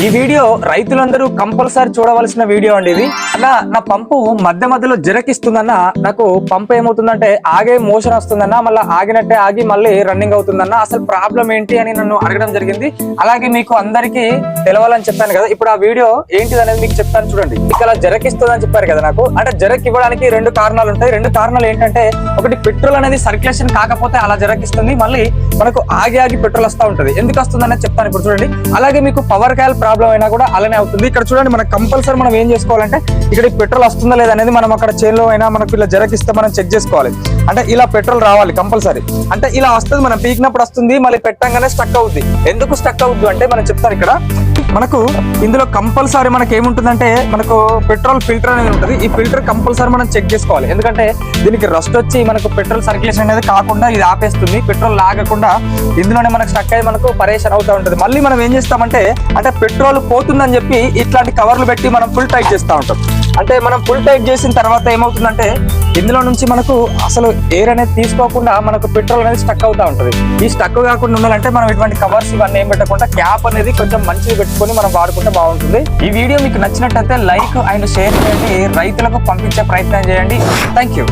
ఈ వీడియో రైతులందరూ కంపల్సరీ చూడవలసిన వీడియో అండి ఇది. నా పంపు మధ్యలో జరకిస్తుందన్న, నాకు పంపు ఏమవుతుందంటే ఆగే మోషన్ వస్తుందన్న, మళ్ళీ ఆగినట్టే ఆగి మళ్ళీ రన్నింగ్ అవుతుందన్న. అసలు ప్రాబ్లం ఏంటి అని నన్ను అడగడం జరిగింది. అలాగే మీకు అందరికీ తెలవాలని చెప్పాను కదా, ఇప్పుడు ఆ వీడియో ఏంటిది అనేది మీకు చెప్తాను చూడండి. ఇక్కడ జరకిస్తుందని చెప్పారు కదా నాకు, అంటే జరక్ ఇవ్వడానికి రెండు కారణాలు ఉంటాయి. రెండు కారణాలు ఏంటంటే, ఒకటి పెట్రోల్ అనేది సర్క్యులేషన్ కాకపోతే అలా జరకిస్తుంది, మళ్ళీ మనకు ఆగి పెట్రోల్ వస్తూ ఉంటది. ఎందుకు వస్తుంది అనేది చెప్తాను ఇప్పుడు చూడండి. అలాగే మీకు పవర్ కాయల్ ప్రాబ్లం అయినా కూడా అలానే అవుతుంది. ఇక్కడ చూడండి, మనకు కంపల్సరీ మనం ఏం చేసుకోవాలంటే, ఇక్కడ పెట్రోల్ వస్తుందా లేదా అనేది మనం అక్కడ చైన్లో అయినా మనకు ఇలా జరకిస్తే మనం చెక్ చేసుకోవాలి. అంటే ఇలా పెట్రోల్ రావాలి కంపల్సరీ. అంటే ఇలా వస్తుంది, మనం పీకినప్పుడు వస్తుంది, మళ్ళీ పెట్టంగానే స్టక్ అవుద్ది. ఎందుకు స్టక్ అవుద్దు అంటే మనం చెప్తాను. ఇక్కడ మనకు ఇందులో కంపల్సరీ మనకి ఏముంటుందంటే, మనకు పెట్రోల్ ఫిల్టర్ అనేది ఉంటుంది. ఈ ఫిల్టర్ కంపల్సరీ మనం చెక్ చేసుకోవాలి. ఎందుకంటే దీనికి రస్ట్ వచ్చి మనకు పెట్రోల్ సర్క్యులేషన్ అనేది కాకుండా ఇది ఆపేస్తుంది. పెట్రోల్ లాగకుండా ఇందులోనే మనకు స్టక్ అయ్యి మనకు పరేషన్ అవుతూ ఉంటుంది. మళ్ళీ మనం ఏం చేస్తామంటే, అంటే పెట్రోల్ పోతుందని చెప్పి ఇట్లాంటి కవర్లు పెట్టి మనం ఫుల్ టైట్ చేస్తూ ఉంటాం. అంటే మనం ఫుల్ టైట్ చేసిన తర్వాత ఏమవుతుందంటే, ఇందులో నుంచి మనకు అసలు ఎయిర్ అనేది తీసుకోకుండా మనకు పెట్రోల్ అనేది స్టక్ అవుతూ ఉంటుంది. ఈ స్టక్ కాకుండా ఉండాలంటే మనం ఇటువంటి కవర్స్ ఇవన్నీ ఏం పెట్టకుండా క్యాప్ అనేది కొంచెం మంచిగా పెట్టుకొని మనం వాడుకుంటే బాగుంటుంది. ఈ వీడియో మీకు నచ్చినట్టయితే లైక్ అండ్ షేర్ చేయండి, రైతులకు పంపించే ప్రయత్నం చేయండి. Thank you.